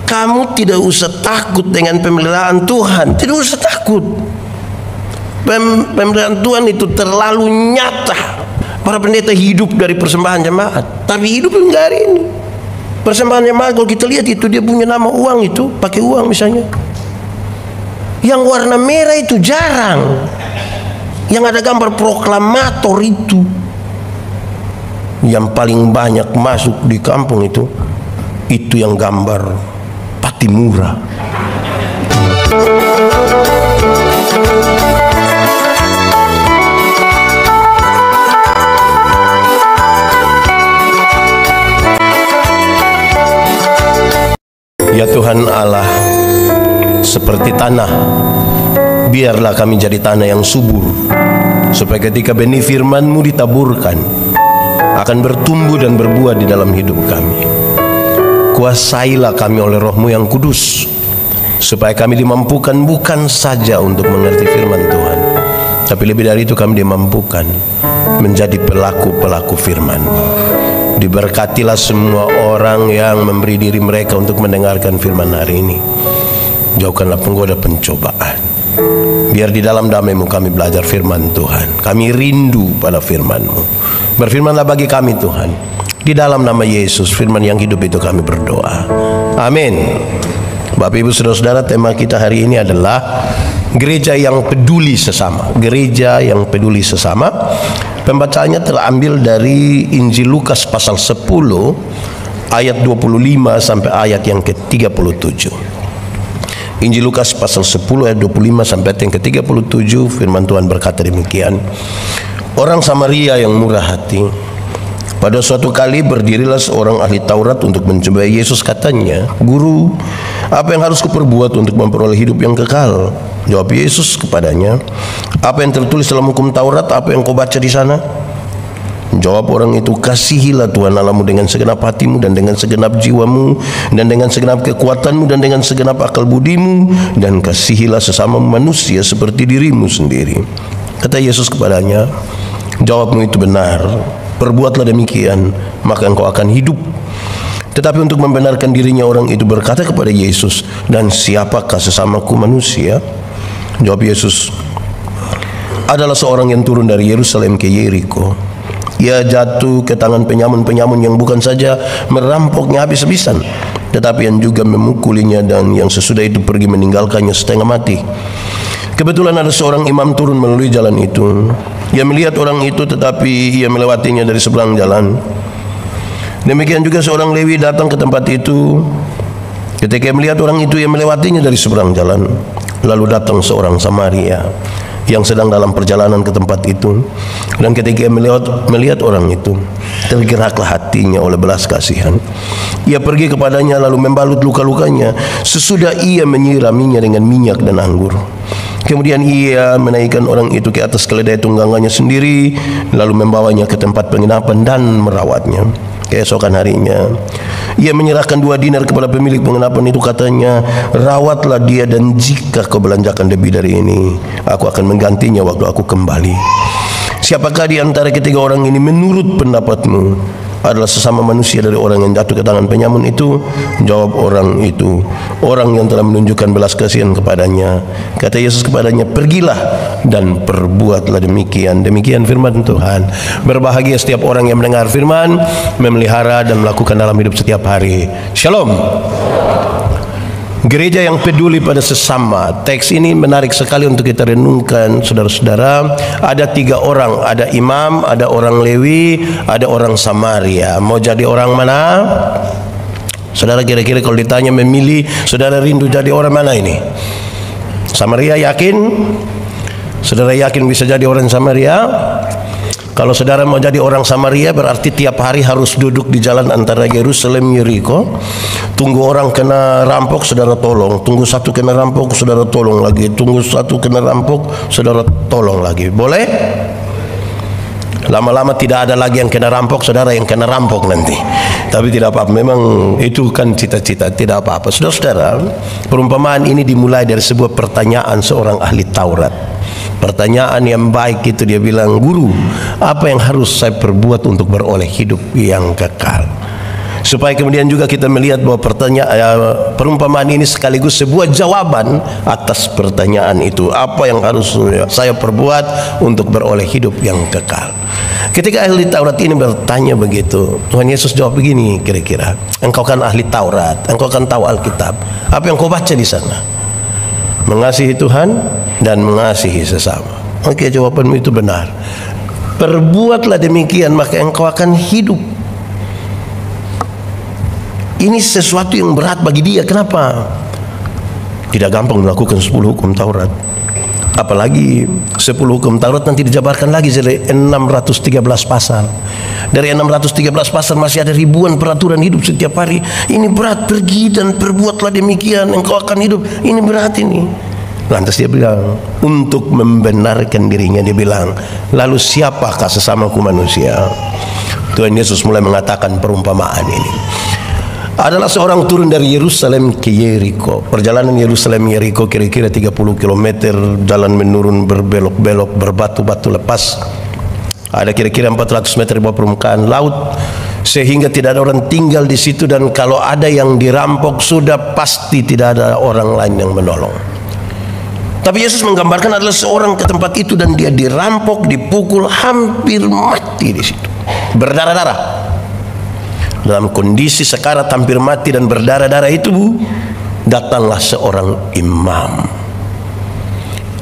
Kamu tidak usah takut dengan pemeliharaan Tuhan. Tidak usah takut. Pemeliharaan Tuhan itu terlalu nyata. Para pendeta hidup dari persembahan jemaat, tapi hidup enggak hari ini. Persembahan jemaat kalau kita lihat itu dia punya nama uang, itu pakai uang misalnya. Yang warna merah itu jarang. Yang ada gambar proklamator itu. Yang paling banyak masuk di kampung itu yang gambar Patimura. Ya Tuhan Allah, seperti tanah, biarlah kami jadi tanah yang subur, supaya ketika benih firman-Mu ditaburkan, akan bertumbuh dan berbuah di dalam hidup kami. Kuasailah kami oleh Roh-Mu yang kudus, supaya kami dimampukan bukan saja untuk mengerti firman Tuhan, tapi lebih dari itu kami dimampukan menjadi pelaku-pelaku firman-Mu. Diberkatilah semua orang yang memberi diri mereka untuk mendengarkan firman hari ini. Jauhkanlah penggoda pencobaan. Biar di dalam damai-Mu kami belajar firman Tuhan. Kami rindu pada firman-Mu. Berfirmanlah bagi kami Tuhan. Di dalam nama Yesus, firman yang hidup itu kami berdoa. Amin. Bapak Ibu Saudara-saudara, tema kita hari ini adalah gereja yang peduli sesama. Gereja yang peduli sesama. Pembacaannya terambil dari Injil Lukas pasal 10 ayat 25 sampai ayat yang ke-37. Injil Lukas pasal 10 ayat 25 sampai ayat yang ke-37, firman Tuhan berkata demikian. Orang Samaria yang murah hati. Pada suatu kali berdirilah seorang ahli Taurat untuk mencobai Yesus. Katanya, "Guru, apa yang harus kuperbuat untuk memperoleh hidup yang kekal?" Jawab Yesus kepadanya, "Apa yang tertulis dalam hukum Taurat? Apa yang kau baca di sana?" Jawab orang itu, "Kasihilah Tuhan Allahmu dengan segenap hatimu dan dengan segenap jiwamu dan dengan segenap kekuatanmu dan dengan segenap akal budimu, dan kasihilah sesama manusia seperti dirimu sendiri." Kata Yesus kepadanya, "Jawabmu itu benar. Perbuatlah demikian, maka engkau akan hidup." Tetapi untuk membenarkan dirinya, orang itu berkata kepada Yesus, "Dan siapakah sesamaku manusia?" Jawab Yesus, "Adalah seorang yang turun dari Yerusalem ke Yeriko. Ia jatuh ke tangan penyamun-penyamun yang bukan saja merampoknya habis-habisan, tetapi yang juga memukulinya, dan yang sesudah itu pergi meninggalkannya setengah mati. Kebetulan ada seorang imam turun melalui jalan itu. Ia melihat orang itu, tetapi ia melewatinya dari seberang jalan. Demikian juga seorang Lewi datang ke tempat itu. Ketika ia melihat orang itu, ia melewatinya dari seberang jalan. Lalu datang seorang Samaria yang sedang dalam perjalanan ke tempat itu, dan ketika ia melihat orang itu, tergeraklah hatinya oleh belas kasihan. Ia pergi kepadanya lalu membalut luka-lukanya, sesudah ia menyiraminya dengan minyak dan anggur. Kemudian ia menaikkan orang itu ke atas keledai tunggangannya sendiri, lalu membawanya ke tempat penginapan dan merawatnya. Keesokan harinya ia menyerahkan 2 dinar kepada pemilik penginapan itu. Katanya, "Rawatlah dia, dan jika kau belanjakan lebih dari ini, aku akan menggantinya waktu aku kembali." Siapakah di antara ketiga orang ini menurut pendapatmu adalah sesama manusia dari orang yang jatuh ke tangan penyamun itu? Jawab orang itu, "Orang yang telah menunjukkan belas kasihan kepadanya." Kata Yesus kepadanya, "Pergilah dan perbuatlah demikian." Demikian firman Tuhan. Berbahagia setiap orang yang mendengar firman, memelihara dan melakukan dalam hidup setiap hari. Shalom. Gereja yang peduli pada sesama. Teks ini menarik sekali untuk kita renungkan, saudara-saudara. Ada 3 orang, ada imam, ada orang Lewi, ada orang Samaria. Mau jadi orang mana? Saudara, kira-kira kalau ditanya memilih, saudara rindu jadi orang mana ini? Samaria, yakin? Saudara yakin bisa jadi orang Samaria? Kalau saudara mau jadi orang Samaria, berarti tiap hari harus duduk di jalan antara Yerusalem Yeriko. Tunggu orang kena rampok, saudara tolong. Tunggu satu kena rampok, saudara tolong lagi. Tunggu satu kena rampok, saudara tolong lagi. Boleh? Lama-lama tidak ada lagi yang kena rampok, saudara yang kena rampok nanti. Tapi tidak apa-apa, memang itu kan cita-cita, tidak apa-apa. Saudara-saudara, perumpamaan ini dimulai dari sebuah pertanyaan seorang ahli Taurat. Pertanyaan yang baik itu, dia bilang, "Guru, apa yang harus saya perbuat untuk beroleh hidup yang kekal?" supaya kemudian juga kita melihat bahwa perumpamaan ini sekaligus sebuah jawaban atas pertanyaan itu, apa yang harus saya perbuat untuk beroleh hidup yang kekal. Ketika ahli Taurat ini bertanya begitu, Tuhan Yesus jawab begini kira-kira, engkau kan ahli Taurat, engkau kan tahu Alkitab, apa yang kau baca di sana? Mengasihi Tuhan dan mengasihi sesama. Oke, jawabanmu itu benar. Perbuatlah demikian maka engkau akan hidup. Ini sesuatu yang berat bagi dia. Kenapa? Tidak gampang melakukan 10 hukum Taurat. Apalagi 10 hukum Taurat nanti dijabarkan lagi dari 613 pasal. Dari 613 pasal masih ada ribuan peraturan hidup setiap hari. Ini berat, pergi dan perbuatlah demikian, engkau akan hidup. Ini berat ini. Lantas dia bilang, untuk membenarkan dirinya dia bilang, lalu siapakah sesamaku manusia? Tuhan Yesus mulai mengatakan perumpamaan ini. Adalah seorang turun dari Yerusalem ke Yeriko. Perjalanan Yerusalem Yeriko kira-kira 30 km, jalan menurun berbelok-belok, berbatu-batu lepas. Ada kira-kira 400 meter di bawah permukaan laut, sehingga tidak ada orang tinggal di situ, dan kalau ada yang dirampok sudah pasti tidak ada orang lain yang menolong. Tapi Yesus menggambarkan adalah seorang ke tempat itu dan dia dirampok, dipukul, hampir mati di situ, berdarah-darah. Dalam kondisi sekarat hampir mati dan berdarah-darah itu, datanglah seorang imam.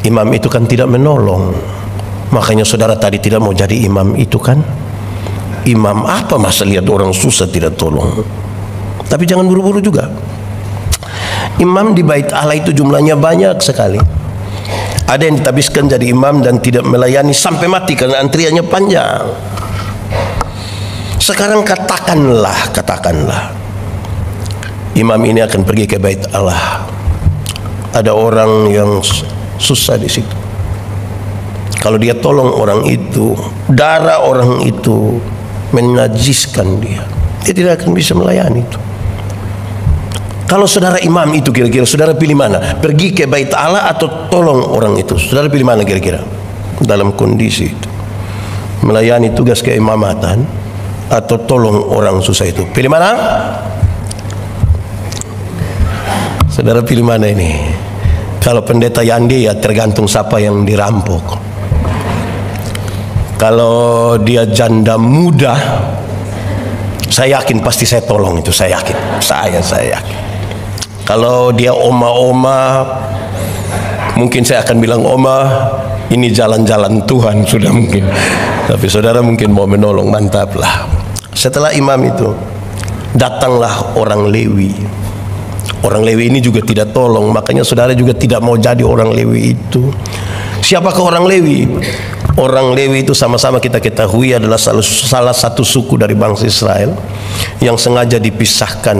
Imam itu kan tidak menolong. Makanya saudara tadi tidak mau jadi imam itu kan. Imam apa masa lihat orang susah tidak tolong. Tapi jangan buru-buru juga. Imam di bait Allah itu jumlahnya banyak sekali. Ada yang ditabiskan jadi imam dan tidak melayani sampai mati karena antriannya panjang. Sekarang katakanlah imam ini akan pergi ke bait Allah. Ada orang yang susah di situ. Kalau dia tolong orang itu, darah orang itu menajiskan dia. Dia tidak akan bisa melayani itu. Kalau saudara imam itu kira-kira saudara pilih mana? Pergi ke bait Allah atau tolong orang itu? Saudara pilih mana kira-kira? Dalam kondisi itu, melayani tugas keimamatan atau tolong orang susah itu? Pilih mana? Saudara pilih mana ini? Kalau pendeta Yandi ya tergantung siapa yang dirampok. Kalau dia janda muda, saya yakin pasti saya tolong itu, saya yakin. Saya yakin. Kalau dia oma-oma, mungkin saya akan bilang, oma, ini jalan-jalan Tuhan sudah mungkin. Tapi saudara mungkin mau menolong, mantap lah. Setelah imam itu, datanglah orang Lewi. Orang Lewi ini juga tidak tolong, makanya saudara juga tidak mau jadi orang Lewi itu. Siapakah orang Lewi? Orang Lewi itu sama-sama kita ketahui adalah salah satu suku dari bangsa Israel yang sengaja dipisahkan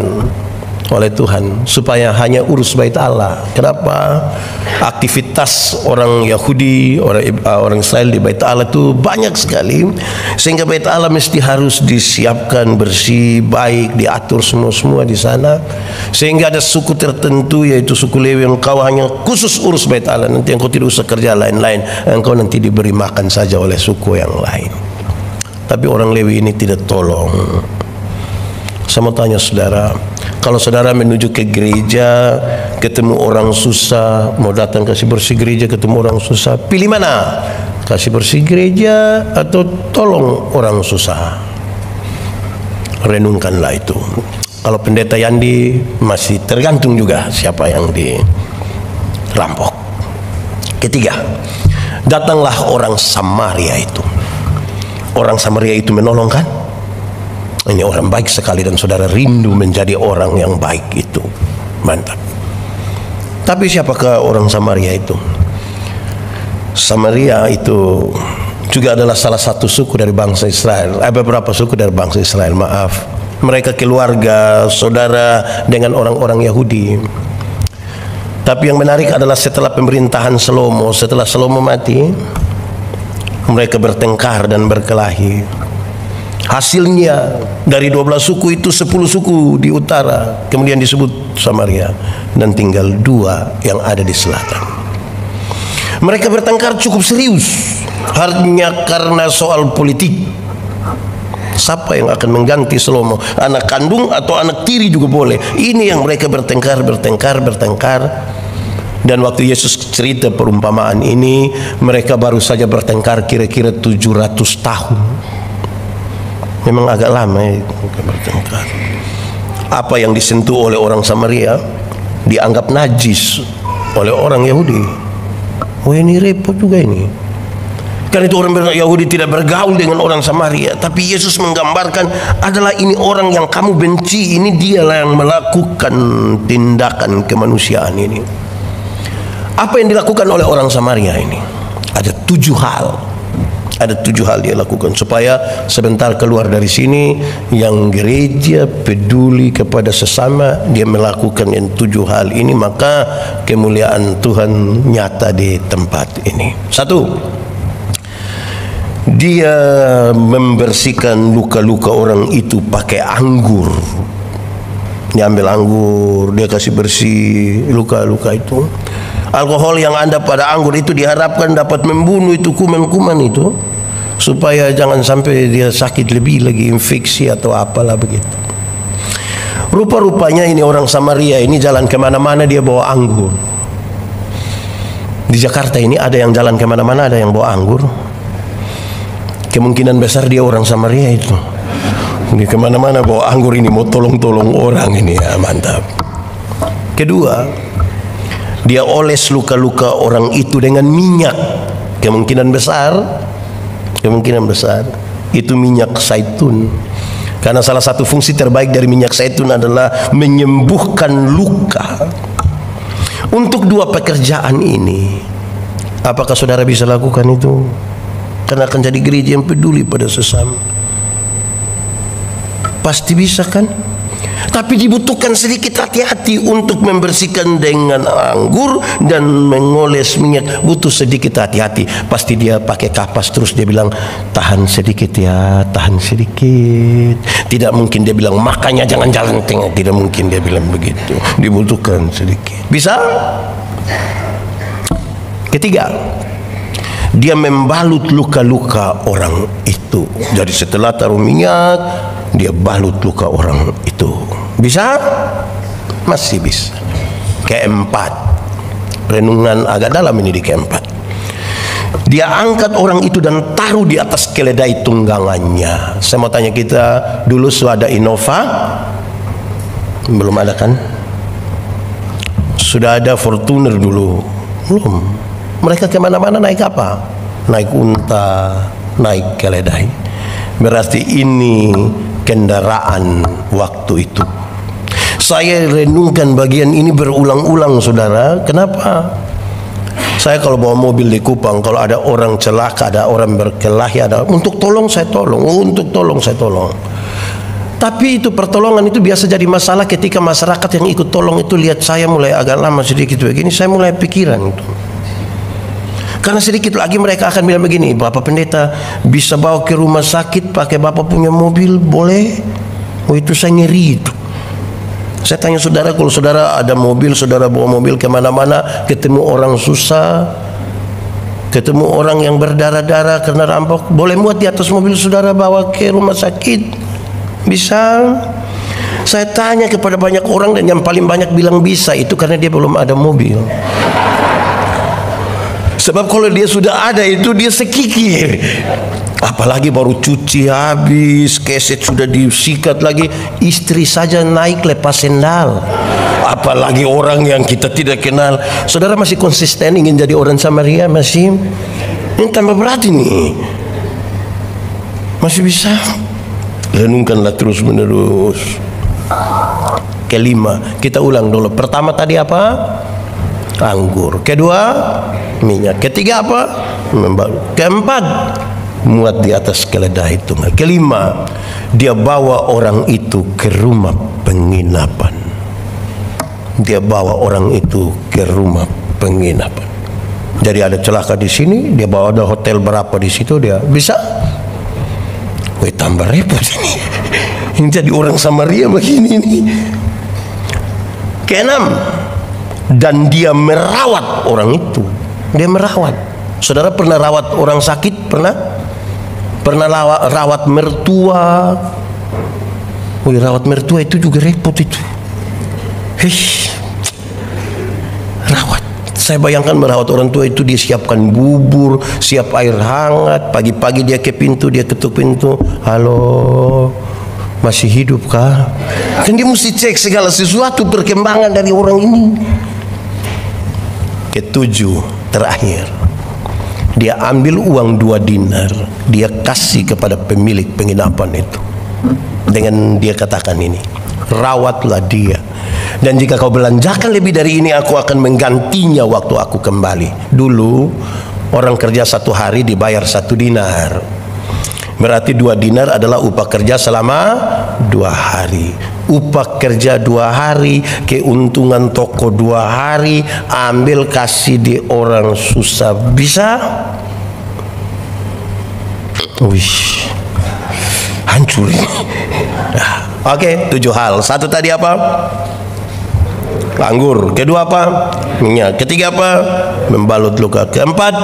oleh Tuhan supaya hanya urus bait Allah. Kenapa? Aktivitas orang Yahudi, orang Israel di bait Allah itu banyak sekali, sehingga bait Allah mesti harus disiapkan bersih, baik, diatur semua di sana. Sehingga ada suku tertentu, yaitu suku Lewi, yang kau hanya khusus urus bait Allah, nanti engkau tidak usah kerja lain-lain, engkau nanti diberi makan saja oleh suku yang lain. Tapi orang Lewi ini tidak tolong. Saya mau tanya saudara, kalau saudara menuju ke gereja, ketemu orang susah, mau datang kasih bersih gereja, ketemu orang susah, pilih mana? Kasih bersih gereja atau tolong orang susah? Renungkanlah itu. Kalau pendeta Yandi masih tergantung juga siapa yang dirampok. Ketiga, datanglah orang Samaria itu. Orang Samaria itu menolong kan? Ini orang baik sekali dan saudara rindu menjadi orang yang baik itu. Mantap. Tapi siapakah orang Samaria itu? Samaria itu juga adalah salah satu suku dari bangsa Israel. Beberapa suku dari bangsa Israel, maaf. Mereka keluarga, saudara dengan orang-orang Yahudi. Tapi yang menarik adalah setelah pemerintahan Salomo, setelah Salomo mati, mereka bertengkar dan berkelahi. Hasilnya dari 12 suku itu 10 suku di utara kemudian disebut Samaria, dan tinggal 2 yang ada di selatan. Mereka bertengkar cukup serius hanya karena soal politik. Siapa yang akan mengganti Salomo? Anak kandung atau anak tiri juga boleh. Ini yang mereka bertengkar. Dan waktu Yesus cerita perumpamaan ini, mereka baru saja bertengkar kira-kira 700 tahun. Memang agak lama ya bertengkar. Apa yang disentuh oleh orang Samaria dianggap najis oleh orang Yahudi. Oh, ini repot juga ini. Karena itu orang Yahudi tidak bergaul dengan orang Samaria. Tapi Yesus menggambarkan adalah ini orang yang kamu benci. Ini dialah yang melakukan tindakan kemanusiaan ini. Apa yang dilakukan oleh orang Samaria ini? Ada 7 hal. Ada 7 hal dia lakukan supaya sebentar keluar dari sini yang gereja peduli kepada sesama, dia melakukan yang 7 hal ini, maka kemuliaan Tuhan nyata di tempat ini. 1, dia membersihkan luka-luka orang itu pakai anggur. Dia ambil anggur, dia kasih bersih luka-luka itu. Alkohol yang ada pada anggur itu diharapkan dapat membunuh itu kuman-kuman itu, supaya jangan sampai dia sakit lebih lagi, infeksi atau apalah begitu. Rupa-rupanya ini orang Samaria ini jalan kemana-mana dia bawa anggur. Di Jakarta ini ada yang jalan kemana-mana ada yang bawa anggur. Kemungkinan besar dia orang Samaria itu. Ini kemana-mana bawa anggur ini, mau tolong-tolong orang ini, ya mantap. Kedua, dia oles luka-luka orang itu dengan minyak. Kemungkinan besar itu minyak zaitun. Karena salah satu fungsi terbaik dari minyak zaitun adalah menyembuhkan luka. Untuk 2 pekerjaan ini, apakah saudara bisa lakukan itu? Karena akan jadi gereja yang peduli pada sesama. Pasti bisa kan? Tapi dibutuhkan sedikit hati-hati untuk membersihkan dengan anggur dan mengoles minyak. Butuh sedikit hati-hati. Pasti dia pakai kapas terus dia bilang, tahan sedikit ya, tahan sedikit. Tidak mungkin dia bilang, makanya jangan jalan tengah. Tidak mungkin dia bilang begitu. Dibutuhkan sedikit. Bisa? Ketiga, dia membalut luka-luka orang itu. Jadi setelah taruh minyak, dia balut luka orang itu. Bisa? Masih bisa. Keempat, renungan agak dalam ini di keempat. Dia angkat orang itu dan taruh di atas keledai tunggangannya. Saya mau tanya, kita dulu sudah ada Innova? Belum ada kan? Sudah ada Fortuner dulu? Belum. Mereka kemana-mana naik apa? Naik unta, naik keledai. Berarti ini kendaraan waktu itu. Saya renungkan bagian ini berulang-ulang, saudara. Kenapa? Saya kalau bawa mobil di Kupang, kalau ada orang celaka, ada orang berkelahi, ada untuk tolong saya tolong, untuk tolong saya tolong. Tapi itu pertolongan itu biasa jadi masalah ketika masyarakat yang ikut tolong itu lihat saya mulai agak lama sedikit begini, saya mulai pikiran itu. Karena sedikit lagi mereka akan bilang begini, Bapak Pendeta bisa bawa ke rumah sakit pakai Bapak punya mobil, boleh? Oh, itu saya ngeri itu. Saya tanya saudara, kalau saudara ada mobil, saudara bawa mobil kemana-mana, ketemu orang susah, ketemu orang yang berdarah-darah karena rampok, boleh muat di atas mobil saudara bawa ke rumah sakit? Bisa? Saya tanya kepada banyak orang dan yang paling banyak bilang bisa, itu karena dia belum ada mobil. Sebab kalau dia sudah ada itu dia sekikir. Apalagi baru cuci habis, keset sudah disikat lagi, istri saja naik lepas sendal. Apalagi orang yang kita tidak kenal. Saudara masih konsisten ingin jadi orang Samaria? Masih? Ini tambah berat ini. Masih bisa? Renungkanlah terus menerus. Kelima, kita ulang dulu. Pertama tadi apa? Anggur. Kedua, minyak. Ketiga apa? Membalut. Keempat, muat di atas keledai itu. Kelima, dia bawa orang itu ke rumah penginapan. Dia bawa orang itu ke rumah penginapan. Jadi ada celaka di sini, dia bawa ada hotel berapa di situ, dia bisa. Wih, tambah repot ini. Ini jadi orang Samaria begini nih. Keenam, dan dia merawat orang itu. Dia merawat. Saudara pernah rawat orang sakit? Pernah? Pernah rawat mertua. Wih, rawat mertua itu juga repot itu. Rawat. Saya bayangkan merawat orang tua itu, dia siapkan bubur, siap air hangat. Pagi-pagi dia ke pintu, dia ketuk pintu. Halo, masih hidup kah? Kan dia mesti cek segala sesuatu perkembangan dari orang ini. Ketujuh, terakhir, dia ambil uang 2 dinar, dia kasih kepada pemilik penginapan itu, dengan dia katakan ini, rawatlah dia, dan jika kau belanjakan lebih dari ini, aku akan menggantinya waktu aku kembali. Dulu orang kerja 1 hari dibayar 1 dinar, berarti 2 dinar adalah upah kerja selama 2 hari. Upah kerja 2 hari, keuntungan toko 2 hari, ambil kasih di orang susah. Bisa? Wih, hancur. Oke, 7 hal. 1 tadi apa? Anggur. Kedua apa? Minyak. Ketiga apa? Membalut luka. Keempat,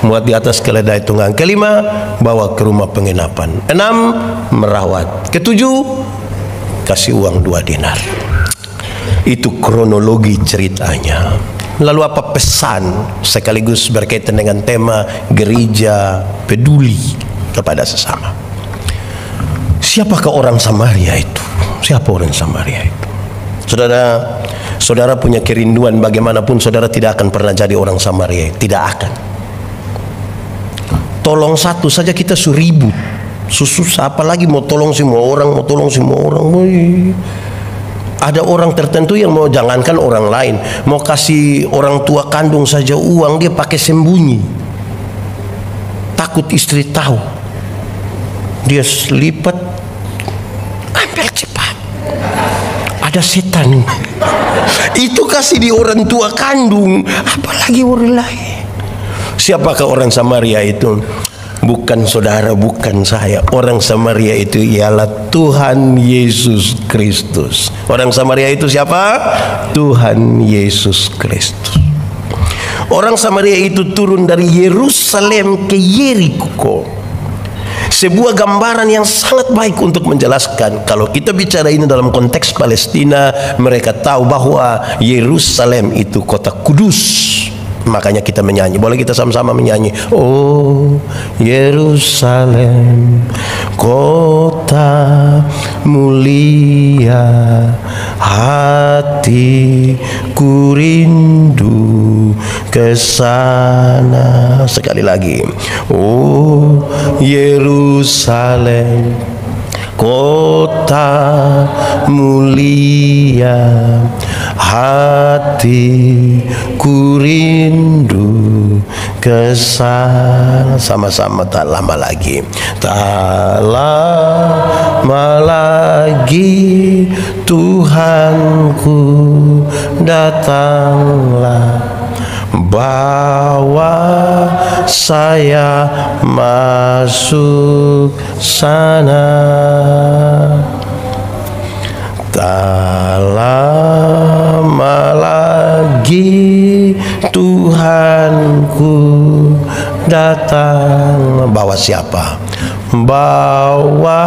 muat di atas keledai tunggang. Kelima, bawa ke rumah penginapan. 6, merawat. Ketujuh, kasih uang 2 dinar. Itu kronologi ceritanya. Lalu apa pesan sekaligus berkaitan dengan tema gereja peduli kepada sesama? Siapakah orang Samaria itu? Siapa orang Samaria itu? Saudara punya kerinduan bagaimanapun, saudara tidak akan pernah jadi orang Samaria. Tidak akan. Tolong satu saja kita ribut, susah, apalagi mau tolong semua orang, Woy. Ada orang tertentu yang mau jangankan orang lain, mau kasih orang tua kandung saja uang, dia pakai sembunyi, takut istri tahu. Dia lipat, ambil cepat, ada setan. Itu kasih di orang tua kandung, apalagi orang lain. Siapakah orang Samaria itu? Bukan saudara, bukan saya. Orang Samaria itu ialah Tuhan Yesus Kristus. Orang Samaria itu siapa? Tuhan Yesus Kristus. Orang Samaria itu turun dari Yerusalem ke Yeriko. Sebuah gambaran yang sangat baik untuk menjelaskan. Kalau kita bicara ini dalam konteks Palestina, mereka tahu bahwa Yerusalem itu kota kudus. Makanya kita menyanyi. Boleh kita sama-sama menyanyi? Oh Yerusalem, kota mulia, hatiku rindu ke sana. Sekali lagi. Oh Yerusalem, kota mulia, hatiku rindu ke sana. Sama-sama, tak lama lagi, tak lama lagi Tuhanku datanglah, bawa saya masuk sana. Tak lama lagi Tuhanku datang. Bawa siapa? Bawa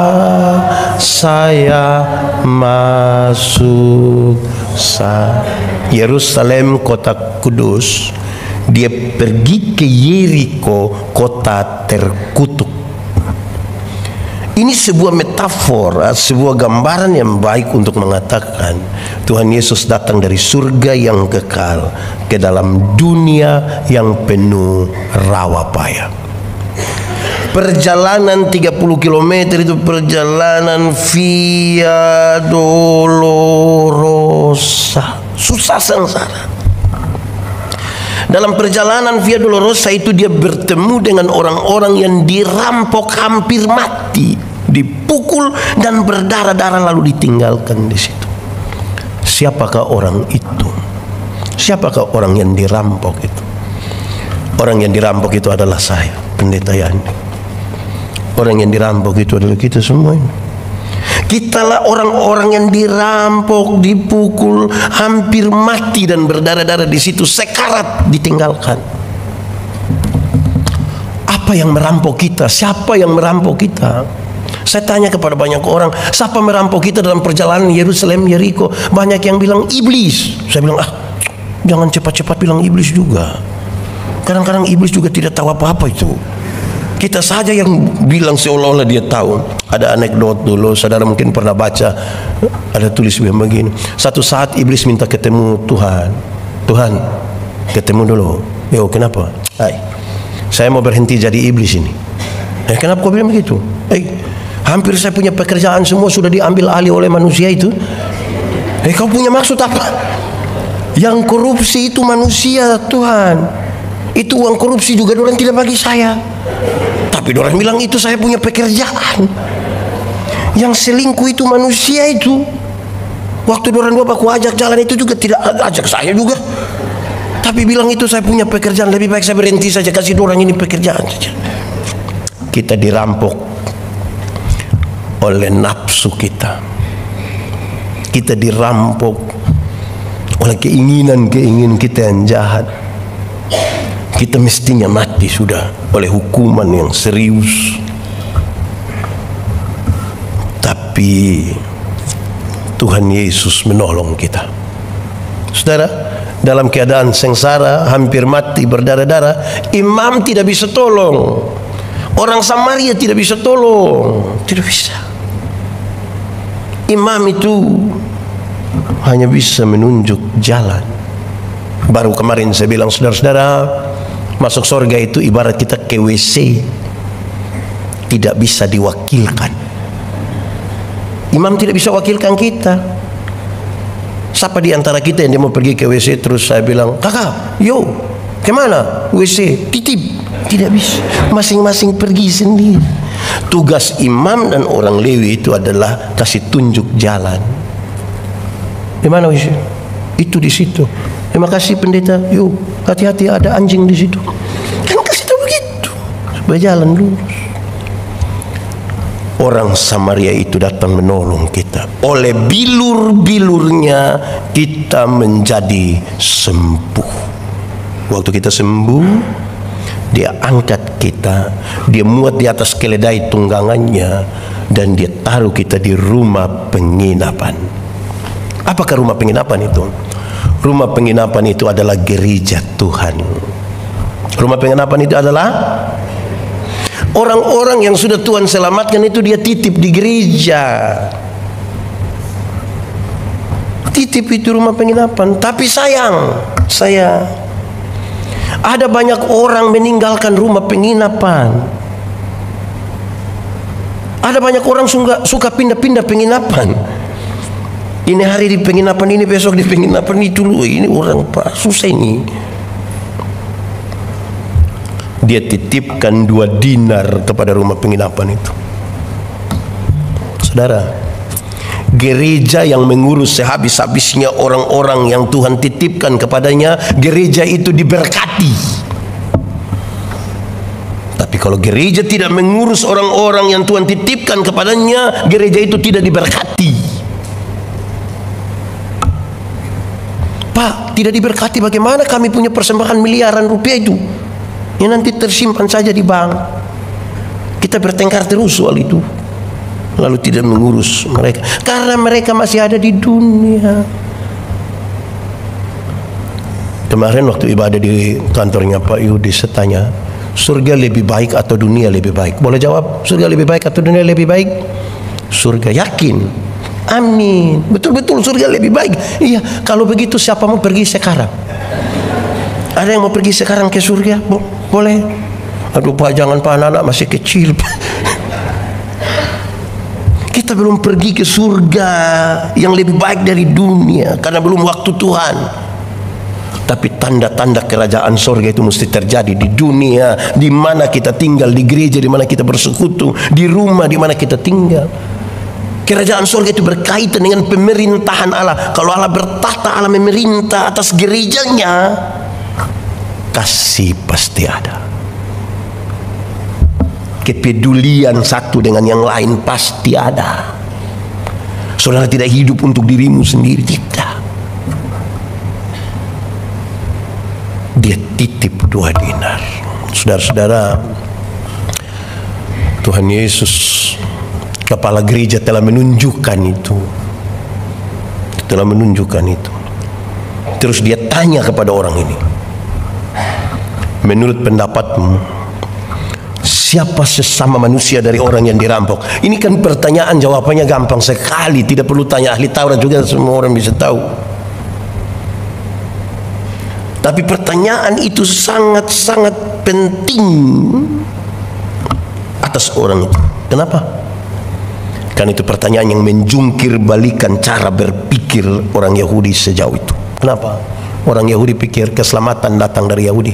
saya masuk sana. Yerusalem kota kudus, dia pergi ke Yeriko, kota terkutuk. Ini sebuah metafora, sebuah gambaran yang baik untuk mengatakan Tuhan Yesus datang dari surga yang kekal ke dalam dunia yang penuh rawa payah. Perjalanan 30 km itu perjalanan Via Dolorosa, susah sengsara. Dalam perjalanan Via Dolorosa itu dia bertemu dengan orang-orang yang dirampok hampir mati, dipukul dan berdarah-darah lalu ditinggalkan di situ. Siapakah orang itu? Siapakah orang yang dirampok itu? Orang yang dirampok itu adalah saya, Pendeta Yani. Orang yang dirampok itu adalah kita semua ini. Kitalah orang-orang yang dirampok, dipukul, hampir mati dan berdarah-darah di situ, sekarat, ditinggalkan. Apa Siapa yang merampok kita? Siapa yang merampok kita? Saya tanya kepada banyak orang, siapa merampok kita dalam perjalanan Yerusalem, Yeriko? Banyak yang bilang iblis. Saya bilang, jangan cepat-cepat bilang iblis juga. Kadang-kadang iblis juga tidak tahu apa-apa itu. Kita saja yang bilang seolah-olah dia tahu. Ada anekdot dulu, saudara mungkin pernah baca, ada tulis begini. Satu saat iblis minta ketemu Tuhan. Tuhan, ketemu dulu. Yo, kenapa? Saya mau berhenti jadi iblis ini. Kenapa kau bilang begitu? Hampir saya punya pekerjaan semua sudah diambil alih oleh manusia itu. Kau punya maksud apa? Yang korupsi itu manusia, Tuhan. Itu uang korupsi juga orang tidak bagi saya. Tapi orang bilang itu saya punya pekerjaan. Yang selingkuh itu manusia itu. Waktu orang dua aku ajak jalan itu juga tidak ajak saya juga. Tapi bilang itu saya punya pekerjaan, lebih baik saya berhenti saja, kasih orang ini pekerjaan saja. Kita dirampok oleh nafsu kita. Kita dirampok oleh keinginan-keinginan kita yang jahat. Kita mestinya mati sudah oleh hukuman yang serius. Tapi Tuhan Yesus menolong kita. Saudara, dalam keadaan sengsara, hampir mati, berdarah-darah, imam tidak bisa tolong. Orang Samaria tidak bisa tolong. Tidak bisa. Imam itu hanya bisa menunjuk jalan. Baru kemarin saya bilang, saudara-saudara, masuk surga itu ibarat kita ke WC, tidak bisa diwakilkan. Imam tidak bisa wakilkan kita. Siapa di antara kita yang dia mau pergi ke WC terus saya bilang, kakak, yo, kemana? WC, titip. Tidak bisa. Masing-masing pergi sendiri. Tugas imam dan orang Lewi itu adalah kasih tunjuk jalan. Di mana WC? Itu di situ. Terima kasih pendeta. Yuk, hati-hati ada anjing di situ. Kan kasih tahu begitu supaya jalan lurus. Orang Samaria itu datang menolong kita. Oleh bilur-bilurnya kita menjadi sembuh. Waktu kita sembuh, dia angkat kita, dia muat di atas keledai tunggangannya, dan dia taruh kita di rumah penginapan. Apakah rumah penginapan itu? Rumah penginapan itu adalah gereja Tuhan. Rumah penginapan itu adalah orang-orang yang sudah Tuhan selamatkan, itu dia titip di gereja. Titip itu rumah penginapan. Tapi sayang, ada banyak orang meninggalkan rumah penginapan. Ada banyak orang suka pindah-pindah penginapan. Ini hari di penginapan ini, besok di penginapan itu. Ini orang susah ini. Dia titipkan 2 dinar kepada rumah penginapan itu. Saudara, gereja yang mengurus sehabis-habisnya orang-orang yang Tuhan titipkan kepadanya, gereja itu diberkati. Tapi kalau gereja tidak mengurus orang-orang yang Tuhan titipkan kepadanya, gereja itu tidak diberkati. Pak, tidak diberkati, bagaimana kami punya persembahan miliaran rupiah itu yang nanti tersimpan saja di bank? Kita bertengkar terus soal itu, lalu tidak mengurus mereka karena mereka masih ada di dunia. Kemarin waktu ibadah di kantornya Pak Yudi, saya tanya, surga lebih baik atau dunia lebih baik? Boleh jawab, surga lebih baik atau dunia lebih baik? Surga. Yakin? Amin. Betul-betul surga lebih baik. Iya, kalau begitu siapa mau pergi sekarang? Ada yang mau pergi sekarang ke surga? Boleh. Aduh Pak, jangan Pak, anak-anak masih kecil. Kita belum pergi ke surga yang lebih baik dari dunia karena belum waktu Tuhan. Tapi tanda-tanda kerajaan surga itu mesti terjadi di dunia di mana kita tinggal, di gereja di mana kita bersekutu, di rumah di mana kita tinggal. Kerajaan surga itu berkaitan dengan pemerintahan Allah. Kalau Allah bertahta, Allah memerintah atas gerejanya, kasih pasti ada. Kepedulian satu dengan yang lain pasti ada. Saudara tidak hidup untuk dirimu sendiri, tidak. Dia titip 2 dinar. Saudara-saudara, Tuhan Yesus, kepala gereja, telah menunjukkan itu. Telah menunjukkan itu. Terus dia tanya kepada orang ini, menurut pendapatmu, siapa sesama manusia dari orang yang dirampok? Ini kan pertanyaan, jawabannya gampang sekali, tidak perlu tanya ahli Taurat juga, semua orang bisa tahu. Tapi pertanyaan itu sangat-sangat penting atas orang itu. Kenapa? Karena itu pertanyaan yang menjungkir balikan cara berpikir orang Yahudi sejauh itu. Kenapa? Orang Yahudi pikir keselamatan datang dari Yahudi.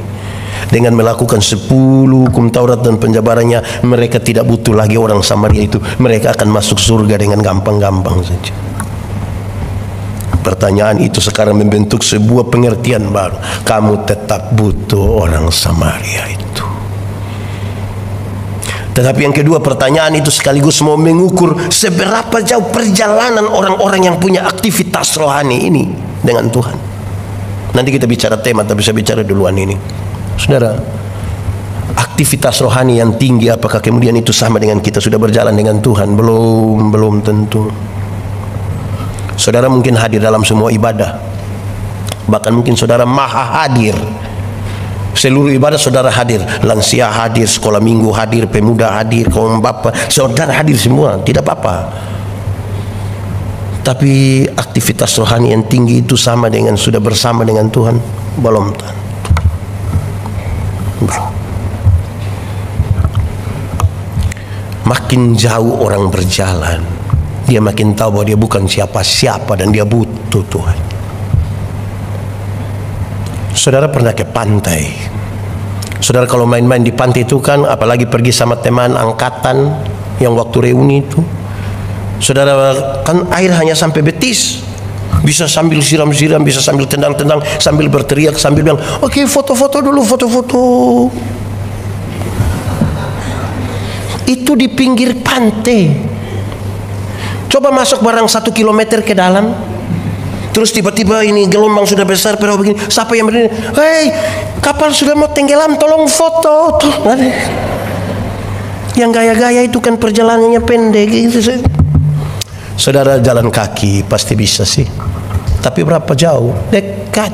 Dengan melakukan 10 hukum Taurat dan penjabarannya, mereka tidak butuh lagi orang Samaria itu. Mereka akan masuk surga dengan gampang-gampang saja. Pertanyaan itu sekarang membentuk sebuah pengertian baru. Kamu tetap butuh orang Samaria itu. Tetapi yang kedua, pertanyaan itu sekaligus mau mengukur seberapa jauh perjalanan orang-orang yang punya aktivitas rohani ini dengan Tuhan. Nanti kita bicara tema, tapi saya bicara duluan ini. Saudara, aktivitas rohani yang tinggi, apakah kemudian itu sama dengan kita sudah berjalan dengan Tuhan? Belum tentu. Saudara mungkin hadir dalam semua ibadah, bahkan mungkin saudara maha hadir. Seluruh ibadah saudara hadir, lansia hadir, sekolah minggu hadir, pemuda hadir, kaum bapa, saudara hadir semua, tidak apa-apa. Tapi aktivitas rohani yang tinggi itu sama dengan sudah bersama dengan Tuhan? Belum tentu. Makin jauh orang berjalan, dia makin tahu bahwa dia bukan siapa-siapa dan dia butuh Tuhan. Saudara pernah ke pantai? Saudara kalau main-main di pantai itu kan, apalagi pergi sama teman angkatan yang waktu reuni itu, saudara kan air hanya sampai betis. Bisa sambil siram-siram, bisa sambil tendang-tendang, sambil berteriak, sambil bilang, oke, foto-foto dulu, foto-foto. Itu di pinggir pantai. Coba masuk barang 1 kilometer ke dalam, terus tiba-tiba ini gelombang sudah besar, perahu begini, siapa yang berdiri? Hei, kapal sudah mau tenggelam, tolong foto. Tuh, yang gaya-gaya itu kan perjalanannya pendek gitu. Saudara jalan kaki pasti bisa sih, tapi berapa jauh? Dekat.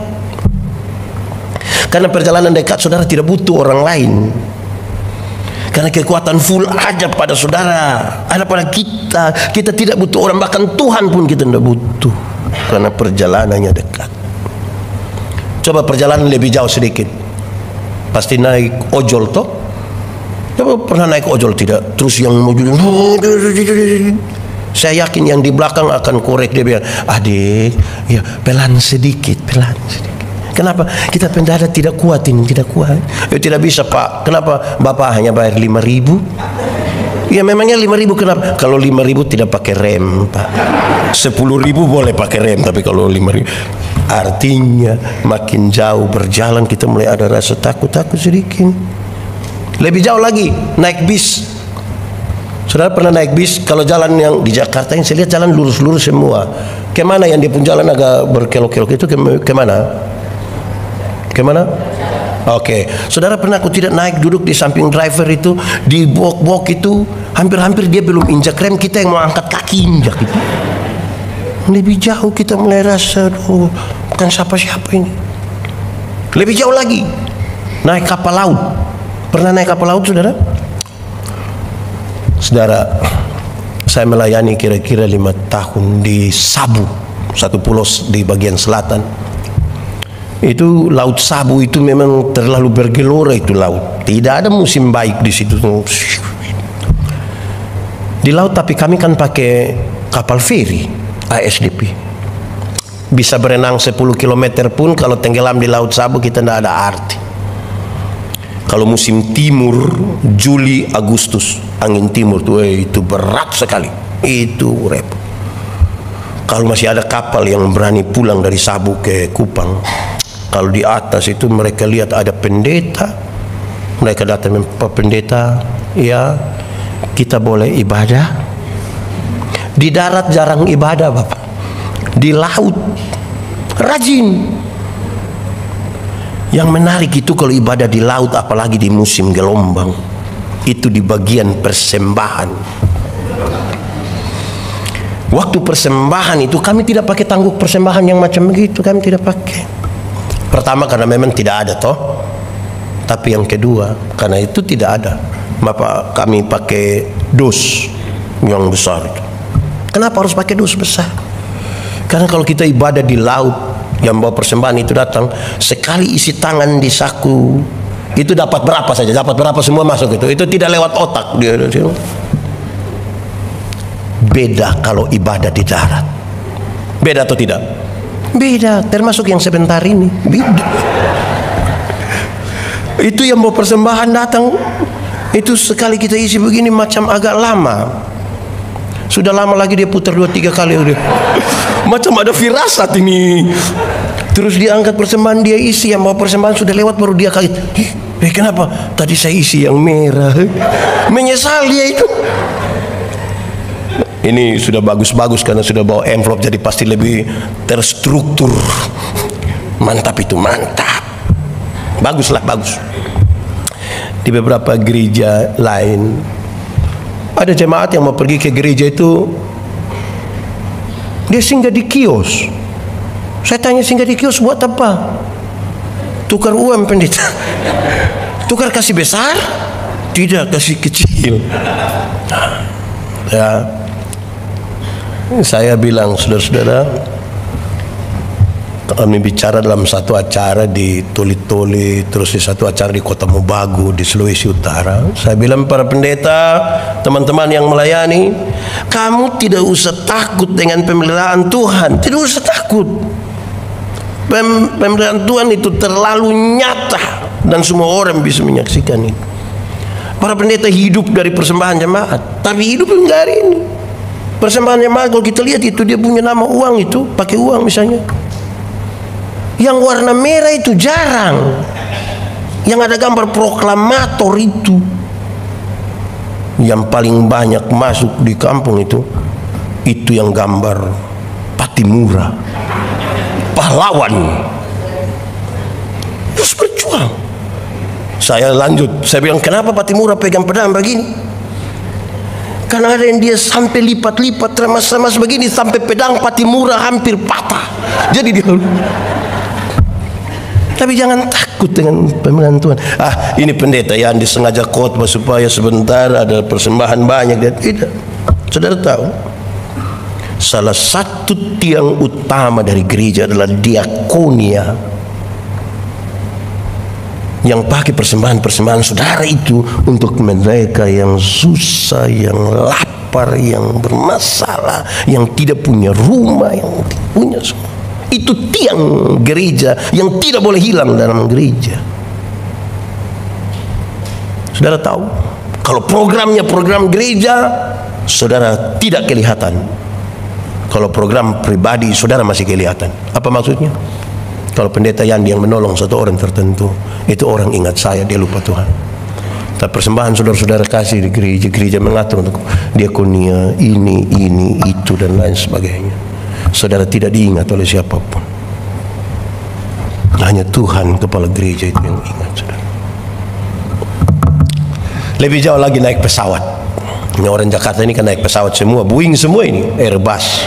Karena perjalanan dekat, saudara tidak butuh orang lain. Karena kekuatan full aja pada saudara, ada pada kita. Kita tidak butuh orang, bahkan Tuhan pun kita tidak butuh, karena perjalanannya dekat. Coba perjalanan lebih jauh sedikit, pasti naik ojol toh. Coba pernah naik ojol tidak? Terus yang mau, saya yakin yang di belakang akan korek, dia bilang, adik, ya pelan sedikit, pelan sedikit. Kenapa? Kita pendada tidak kuat ini, tidak kuat. Ya tidak bisa Pak. Kenapa? Bapak hanya bayar 5.000. Ya memangnya 5.000 kenapa? Kalau 5.000 tidak pakai rem Pak. 10.000 boleh pakai rem, tapi kalau 5.000. Artinya makin jauh berjalan kita mulai ada rasa takut-takut sedikit. Lebih jauh lagi naik bis. Saudara pernah naik bis? Kalau jalan yang di Jakarta yang saya lihat jalan lurus-lurus semua. Kemana yang dia pun jalan agak berkelok-kelok itu kemana? Kemana? Oke. Saudara pernah aku tidak naik duduk di samping driver itu, di bok-bok itu, hampir-hampir dia belum injak rem, kita yang mau angkat kaki injak itu. Lebih jauh kita mulai rasa, oh, bukan siapa-siapa ini. Lebih jauh lagi, naik kapal laut. Pernah naik kapal laut saudara? Saudara, saya melayani kira-kira 5 tahun di Sabu, satu pulau di bagian selatan. Itu laut Sabu itu memang terlalu bergelora itu laut. Tidak ada musim baik di situ. Di laut, tapi kami kan pakai kapal feri ASDP. Bisa berenang 10 km pun kalau tenggelam di laut Sabu kita tidak ada arti. Kalau musim timur, Juli, Agustus, angin timur tuh itu berat sekali. Itu repot. Kalau masih ada kapal yang berani pulang dari Sabu ke Kupang, kalau di atas itu mereka lihat ada pendeta, mereka datang, Pak Pendeta, ya kita boleh ibadah. Di darat jarang ibadah Bapak, di laut rajin. Yang menarik itu kalau ibadah di laut, apalagi di musim gelombang. Itu di bagian persembahan. Waktu persembahan itu kami tidak pakai tangguk persembahan yang macam begitu, kami tidak pakai. Pertama karena memang tidak ada toh. Tapi yang kedua karena itu tidak ada, maka kami pakai dus yang besar itu. Kenapa harus pakai dus besar? Karena kalau kita ibadah di laut, yang bawa persembahan itu datang, sekali isi tangan di saku itu dapat berapa saja, dapat berapa semua masuk itu tidak lewat otak dia. Beda kalau ibadah di darat. Beda atau tidak? Beda, termasuk yang sebentar ini. Beda. Itu yang bawa persembahan datang, itu sekali kita isi begini macam agak lama. Sudah lama lagi dia putar 2-3 kali udah. Macam ada firasat ini. Terus dia angkat persembahan, dia isi, yang bawa persembahan sudah lewat baru dia kaget. Kenapa? Tadi saya isi yang merah. Menyesal dia itu. Ini sudah bagus-bagus karena sudah bawa envelope, jadi pasti lebih terstruktur. Mantap itu, mantap. Baguslah, bagus. Di beberapa gereja lain ada jemaat yang mau pergi ke gereja itu, dia singgah di kios. Saya tanya, singgah di kios buat apa? Tukar uang pendeta. Tukar kasih besar? Tidak, kasih kecil. Ya, saya bilang, saudara-saudara, kami bicara dalam satu acara di Toli-Toli, terus di satu acara di Kota Mobagu di Sulawesi Utara. Saya bilang para pendeta, teman-teman yang melayani, kamu tidak usah takut dengan pemeliharaan Tuhan. Tidak usah takut. Pemeliharaan Tuhan itu terlalu nyata dan semua orang bisa menyaksikan itu. Para pendeta hidup dari persembahan jemaat, tapi hidup enggak hari ini. Persembahan jemaat kalau kita lihat itu dia punya nama uang, itu pakai uang misalnya. Yang warna merah itu jarang. Yang ada gambar proklamator itu. Yang paling banyak masuk di kampung itu yang gambar Patimura, pahlawan. Terus berjuang. Saya lanjut, saya bilang, kenapa Patimura pegang pedang begini? Karena ada yang dia sampai lipat-lipat, remas-remas begini sampai pedang Patimura hampir patah. Jadi dia, tapi jangan takut dengan pemilihan Tuhan. Ini pendeta yang disengaja khotbah supaya sebentar ada persembahan banyak. Dia tidak. Saudara tahu, salah satu tiang utama dari gereja adalah diakonia, yang pakai persembahan-persembahan saudara itu untuk mereka yang susah, yang lapar, yang bermasalah, yang tidak punya rumah, yang tidak punya semua. Itu tiang gereja yang tidak boleh hilang dalam gereja. Saudara tahu, kalau programnya program gereja, saudara tidak kelihatan. Kalau program pribadi, saudara masih kelihatan. Apa maksudnya? Kalau pendeta Yandi yang menolong satu orang tertentu, itu orang ingat saya, dia lupa Tuhan. Tapi persembahan saudara-saudara kasih di gereja, gereja mengatur untuk diakonia, ini, itu, dan lain sebagainya. Saudara tidak diingat oleh siapapun. Hanya Tuhan kepala gereja itu yang ingat, saudara. Lebih jauh lagi naik pesawat. Ini orang Jakarta ini kan naik pesawat semua, Boeing semua ini, Airbus.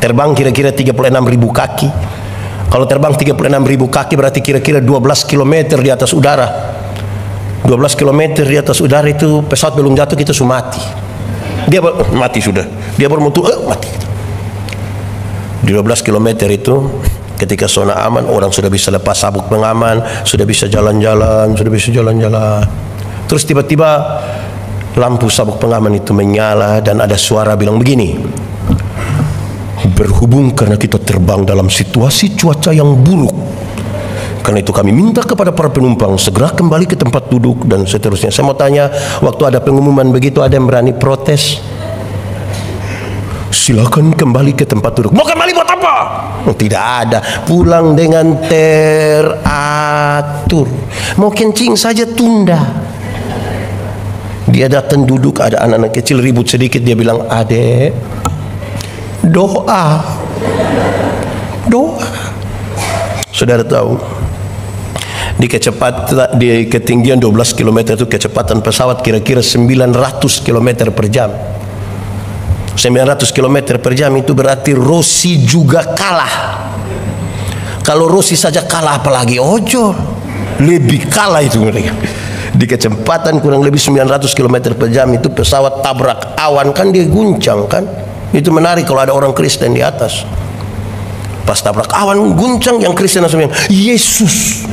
Terbang kira-kira 36.000 kaki. Kalau terbang 36.000 kaki berarti kira-kira 12 km di atas udara. 12 km di atas udara itu pesawat belum jatuh kita sudah mati. Dia mati sudah. Dia baru mau mati. Di 12 km itu ketika zona aman, orang sudah bisa lepas sabuk pengaman, sudah bisa jalan-jalan. Terus tiba-tiba lampu sabuk pengaman itu menyala dan ada suara bilang begini, berhubung karena kita terbang dalam situasi cuaca yang buruk, karena itu kami minta kepada para penumpang segera kembali ke tempat duduk dan seterusnya. Saya mau tanya, waktu ada pengumuman begitu ada yang berani protes? Silakan kembali ke tempat duduk. Mau kembali buat apa? Tidak ada. Pulang dengan teratur. Mau kencing saja tunda. Dia datang duduk, ada anak-anak kecil ribut sedikit, dia bilang, adek, doa. Saudara tahu, di ketinggian 12 km itu kecepatan pesawat kira-kira 900 km per jam. 900 km per jam itu berarti Rossi juga kalah. Kalau Rossi saja kalah, apalagi ojol, lebih kalah itu mereka. Di kecepatan kurang lebih 900 km per jam itu pesawat tabrak awan, kan dia guncang kan. Itu menarik kalau ada orang Kristen di atas. Pas tabrak awan guncang, yang Kristen langsung bilang Yesus.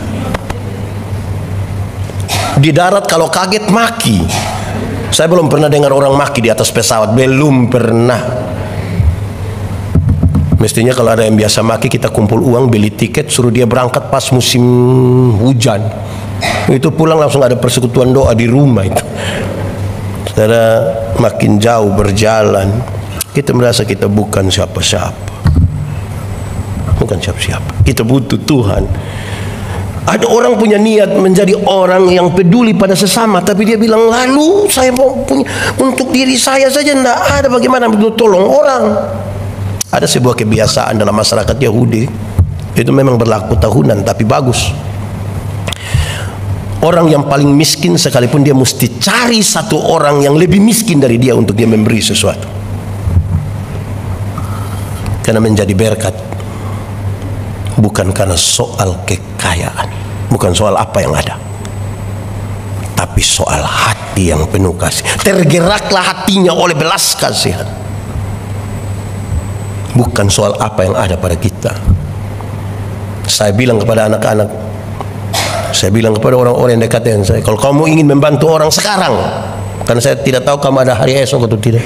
Di darat kalau kaget maki. Saya belum pernah dengar orang maki di atas pesawat, belum pernah. Mestinya kalau ada yang biasa maki, kita kumpul uang, beli tiket, suruh dia berangkat pas musim hujan. Itu pulang langsung ada persekutuan doa di rumah itu. Saudara, makin jauh berjalan, kita merasa kita bukan siapa-siapa. Bukan siapa-siapa. Kita butuh Tuhan. Ada orang punya niat menjadi orang yang peduli pada sesama, tapi dia bilang, lalu saya mau punya untuk diri saya saja, tidak ada bagaimana untuk tolong orang. Ada sebuah kebiasaan dalam masyarakat Yahudi, itu memang berlaku tahunan, tapi bagus. Orang yang paling miskin sekalipun dia mesti cari satu orang yang lebih miskin dari dia untuk dia memberi sesuatu, karena menjadi berkat. Bukan karena soal kekayaan, bukan soal apa yang ada, tapi soal hati yang penuh kasih. Tergeraklah hatinya oleh belas kasihan. Bukan soal apa yang ada pada kita. Saya bilang kepada anak-anak, saya bilang kepada orang-orang yang dekat dengan saya, kalau kamu ingin membantu orang sekarang, karena saya tidak tahu kamu ada hari esok atau tidak,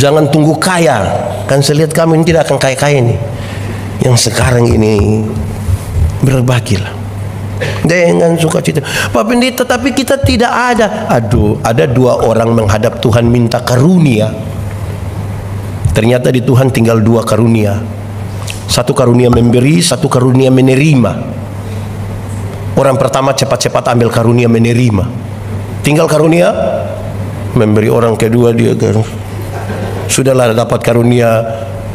jangan tunggu kaya. Kan saya lihat kamu ini tidak akan kaya-kaya ini. Yang sekarang ini berbagilah dengan sukacita. Pak Pendeta, tapi kita tidak ada. Aduh, ada dua orang menghadap Tuhan minta karunia. Ternyata di Tuhan tinggal dua karunia. Satu karunia memberi, satu karunia menerima. Orang pertama cepat-cepat ambil karunia menerima. Tinggal karunia memberi. Orang kedua dia sudahlah dapat karunia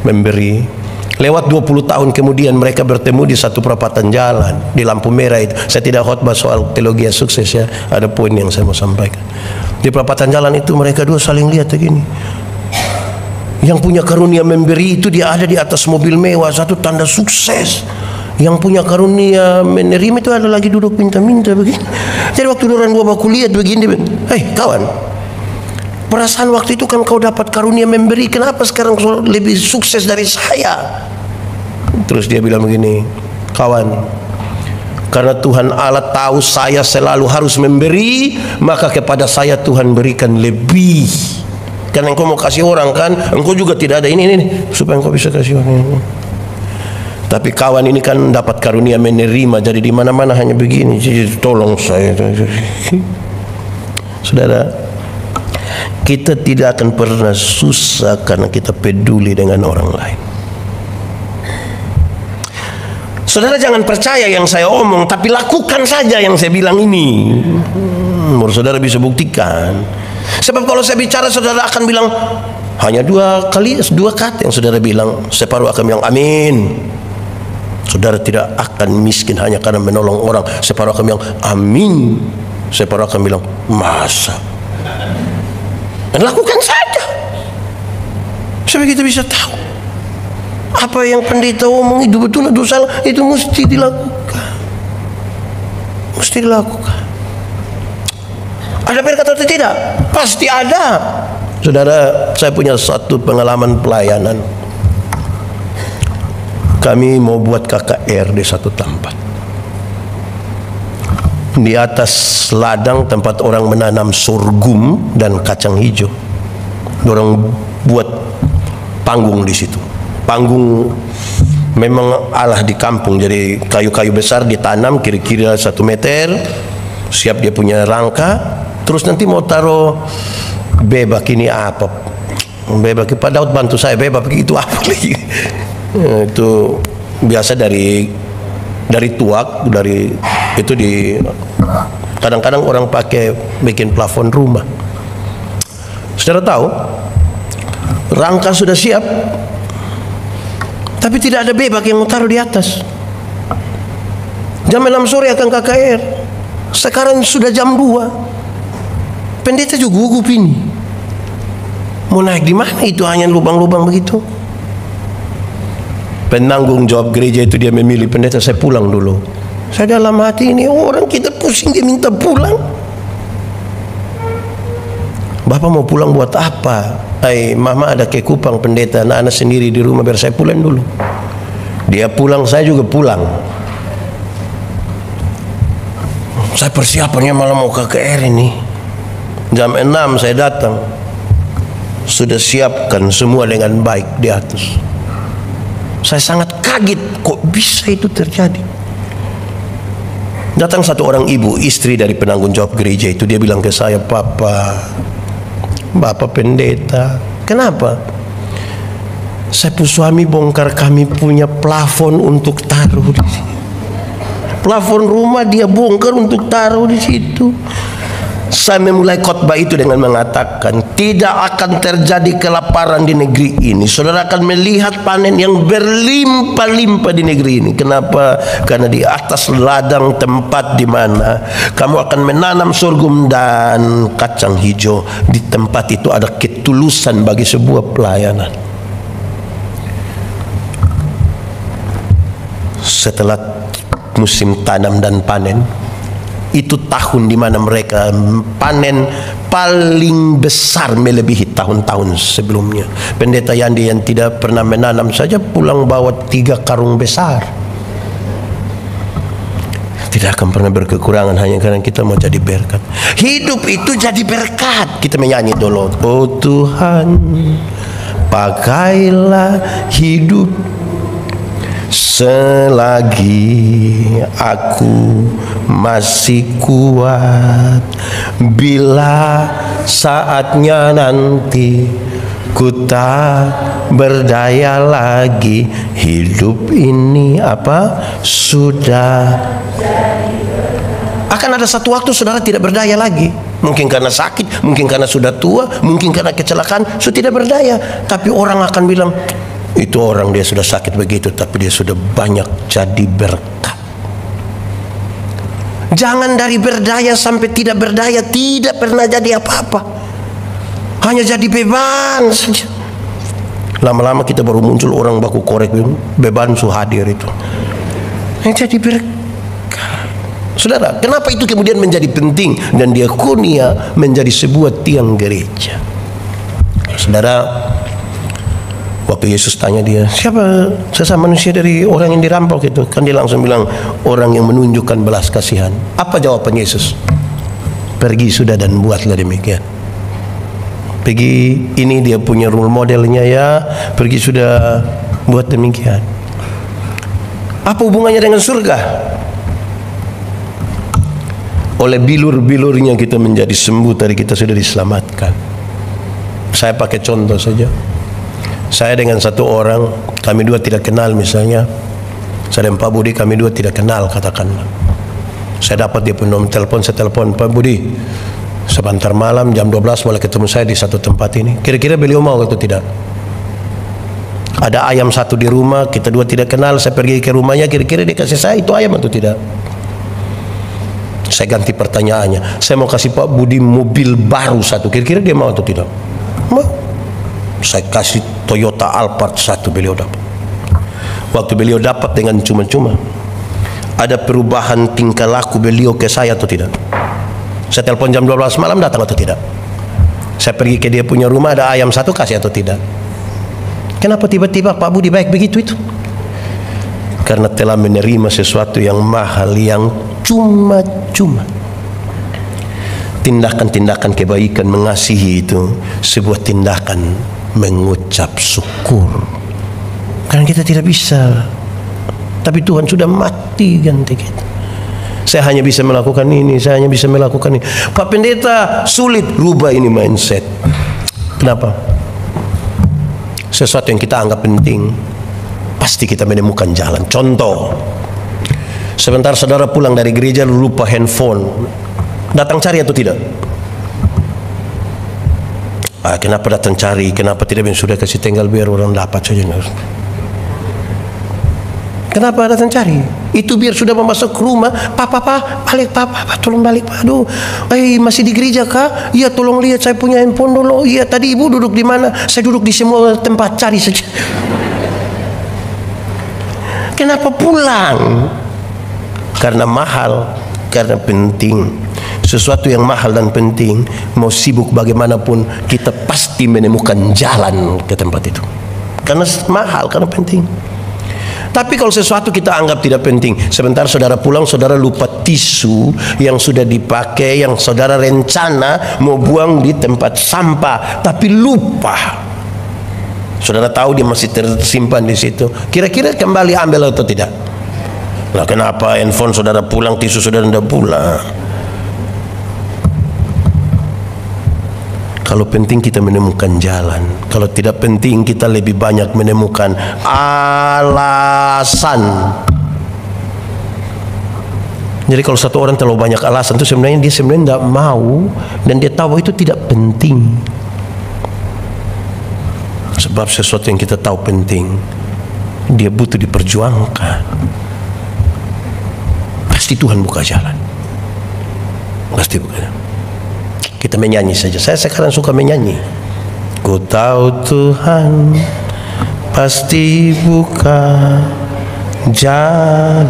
memberi. Lewat 20 tahun kemudian mereka bertemu di satu perapatan jalan di lampu merah itu. Saya tidak khotbah soal teologi sukses ya, ada poin yang saya mau sampaikan. Di perapatan jalan itu mereka dua saling lihat begini. Yang punya karunia memberi itu dia ada di atas mobil mewah, satu tanda sukses. Yang punya karunia menerima itu ada lagi duduk minta-minta begini. Jadi waktu orang dua baku lihat begini, hei kawan, perasaan waktu itu kan kau dapat karunia memberi, kenapa sekarang lebih sukses dari saya? Terus dia bilang begini, kawan, karena Tuhan Allah tahu saya selalu harus memberi, maka kepada saya Tuhan berikan lebih. Karena engkau mau kasih orang kan, engkau juga tidak ada ini supaya engkau bisa kasih orang ini. Tapi kawan ini kan dapat karunia menerima, jadi di mana-mana hanya begini. Jadi tolong saya. Saudara, kita tidak akan pernah susah karena kita peduli dengan orang lain. Saudara jangan percaya yang saya omong, tapi lakukan saja yang saya bilang ini. Baru saudara bisa buktikan. Sebab kalau saya bicara, saudara akan bilang hanya dua kata yang saudara bilang, separuh akan bilang amin. Saudara tidak akan miskin hanya karena menolong orang. Separuh akan bilang amin, separuh akan bilang masa. Dan lakukan saja supaya kita bisa tahu apa yang pendeta omong itu betul atau salah. Itu mesti dilakukan, mesti dilakukan. Ada berkat atau tidak? Pasti ada. Saudara, saya punya satu pengalaman pelayanan. Kami mau buat KKR di satu tempat. Di atas ladang tempat orang menanam sorghum dan kacang hijau. Orang buat panggung di situ. Panggung memang Allah di kampung, jadi kayu-kayu besar ditanam kira-kira 1 meter, siap dia punya rangka. Terus nanti mau taruh bebak ini apa? Bebak, Pak Daud bantu saya, bebak itu apa lagi? Itu biasa dari tuak, dari itu di kadang-kadang orang pakai bikin plafon rumah. Saudara tahu, rangka sudah siap, tapi tidak ada bebak yang mau taruh di atas. Jam 6 sore akan KKR. Sekarang sudah jam 2. Pendeta juga gugup ini. Mau naik di mana itu, hanya lubang-lubang begitu. Penanggung jawab gereja itu dia memilih, pendeta saya pulang dulu. Saya dalam hati ini, orang kita pusing dia minta pulang. Bapak mau pulang buat apa? Mama ada ke Kupang pendeta, anak-anak sendiri di rumah, biar saya pulang dulu. Dia pulang, saya juga pulang. Saya persiapannya malah mau KKR ini. Jam 6 saya datang. Sudah siapkan semua dengan baik di atas. Saya sangat kaget, kok bisa itu terjadi. Datang satu orang ibu, istri dari penanggung jawab gereja itu. Dia bilang ke saya, Bapak pendeta, kenapa? Saya pun suami bongkar kami punya plafon untuk taruh di sini. Plafon rumah dia bongkar untuk taruh di situ. Saya memulai khotbah itu dengan mengatakan, tidak akan terjadi kelaparan di negeri ini. Saudara akan melihat panen yang berlimpah-limpah di negeri ini. Kenapa? Karena di atas ladang tempat di mana kamu akan menanam sorghum dan kacang hijau. Di tempat itu ada ketulusan bagi sebuah pelayanan. Setelah musim tanam dan panen, itu tahun di mana mereka panen paling besar melebihi tahun-tahun sebelumnya. Pendeta Yandi yang tidak pernah menanam saja pulang bawa 3 karung besar. Tidak akan pernah berkekurangan hanya karena kita mau jadi berkat. Hidup itu jadi berkat. Kita menyanyi dulu. Oh Tuhan, pakailah hidup selagi aku masih kuat, bila saatnya nanti ku tak berdaya lagi, hidup ini sudah akan ada satu waktu saudara tidak berdaya lagi. Mungkin karena sakit, mungkin karena sudah tua, mungkin karena kecelakaan, sudah tidak berdaya. Tapi orang akan bilang, itu orang dia sudah sakit begitu, tapi dia sudah banyak jadi berkat. Jangan dari berdaya sampai tidak berdaya, tidak pernah jadi apa-apa, hanya jadi beban saja. Lama-lama kita baru muncul orang baku korek, beban su hadir itu yang jadi berkat. Saudara, kenapa itu kemudian menjadi penting dan diakonia menjadi sebuah tiang gereja? Saudara, waktu Yesus tanya dia, siapa sesama manusia dari orang yang dirampok itu? Kan dia langsung bilang, orang yang menunjukkan belas kasihan. Apa jawaban Yesus? Pergi sudah dan buatlah demikian. Pergi, ini dia punya role modelnya ya. Pergi sudah, buat demikian. Apa hubungannya dengan surga? Oleh bilur-bilurnya kita menjadi sembuh, tadi kita sudah diselamatkan. Saya pakai contoh saja. Saya dengan satu orang, kami dua tidak kenal misalnya. Saya dan Pak Budi, kami dua tidak kenal katakanlah. Saya dapat dia pun nomor telepon, saya telepon, Pak Budi, sebentar malam jam 12 boleh ketemu saya di satu tempat ini. Kira-kira beliau mau atau tidak? Ada ayam satu di rumah, kita dua tidak kenal, saya pergi ke rumahnya, kira-kira dia kasih saya itu ayam atau tidak? Saya ganti pertanyaannya, saya mau kasih Pak Budi mobil baru satu, kira-kira dia mau atau tidak? Mau. Saya kasih Toyota Alphard satu, beliau dapat. Waktu beliau dapat dengan cuma-cuma, ada perubahan tingkah laku beliau ke saya atau tidak? Saya telepon jam 12 malam, datang atau tidak? Saya pergi ke dia punya rumah, ada ayam satu, kasih atau tidak? Kenapa tiba-tiba Pak Budi baik begitu itu? Karena telah menerima sesuatu yang mahal, yang cuma-cuma. Tindakan-tindakan kebaikan, mengasihi itu sebuah tindakan mengucap syukur. Karena kita tidak bisa, tapi Tuhan sudah mati ganti kita. Saya hanya bisa melakukan ini, saya hanya bisa melakukan ini. Pak Pendeta, sulit. Rubah ini mindset. Kenapa? Sesuatu yang kita anggap penting, pasti kita menemukan jalan. Contoh, sebentar saudara pulang dari gereja lupa handphone, datang cari atau tidak? Kenapa datang cari? Kenapa tidak sudah kasih tinggal biar orang dapat saja? Kenapa datang cari? Itu biar sudah masuk ke rumah, Pak, balik Pak, tolong balik Pak. Aduh, masih di gereja kah? Iya, tolong lihat saya punya handphone dulu. Iya, tadi ibu duduk di mana? Saya duduk di semua tempat, cari saja. Kenapa pulang? Karena mahal, karena penting. Sesuatu yang mahal dan penting, mau sibuk bagaimanapun, kita pasti menemukan jalan ke tempat itu. Karena mahal, karena penting. Tapi kalau sesuatu kita anggap tidak penting, sebentar saudara pulang, saudara lupa tisu yang sudah dipakai, yang saudara rencana mau buang di tempat sampah, tapi lupa. Saudara tahu dia masih tersimpan di situ. Kira-kira kembali ambil atau tidak? Nah, kenapa handphone saudara pulang, tisu saudara tidak pulang? Kalau penting kita menemukan jalan. Kalau tidak penting kita lebih banyak menemukan alasan. Jadi kalau satu orang terlalu banyak alasan, itu sebenarnya dia tidak mau, dan dia tahu itu tidak penting. Sebab sesuatu yang kita tahu penting, dia butuh diperjuangkan. Pasti Tuhan buka jalan. Pasti buka jalan. Kita menyanyi saja. Saya sekarang suka menyanyi. Ku tahu Tuhan pasti buka jalan.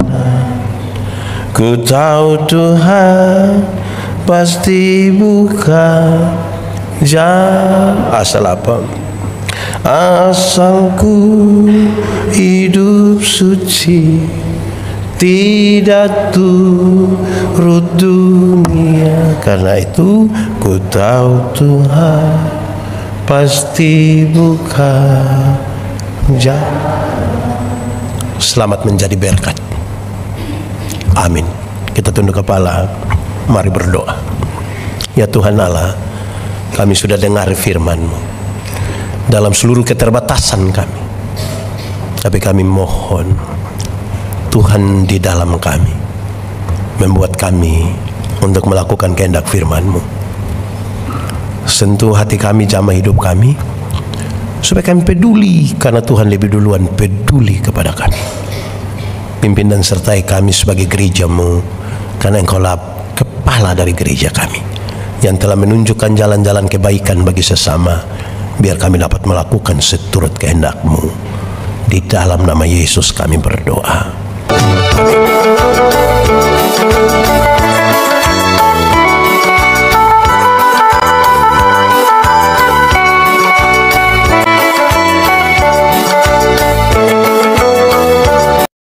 Ku tahu Tuhan pasti buka jalan. Asal apa? Asal ku hidup suci, tidak turut dunia. Karena itu ku tahu Tuhan pasti buka jalan. Selamat menjadi berkat. Amin. Kita tunduk kepala, mari berdoa. Ya Tuhan Allah, kami sudah dengar firman-Mu dalam seluruh keterbatasan kami, tapi kami mohon Tuhan di dalam kami, membuat kami untuk melakukan kehendak firman-Mu. Sentuh hati kami, jamah hidup kami, supaya kami peduli, karena Tuhan lebih duluan peduli kepada kami. Pimpin dan sertai kami sebagai gereja-Mu, karena Engkaulah kepala dari gereja kami, yang telah menunjukkan jalan-jalan kebaikan bagi sesama. Biar kami dapat melakukan seturut kehendak-Mu. Di dalam nama Yesus kami berdoa.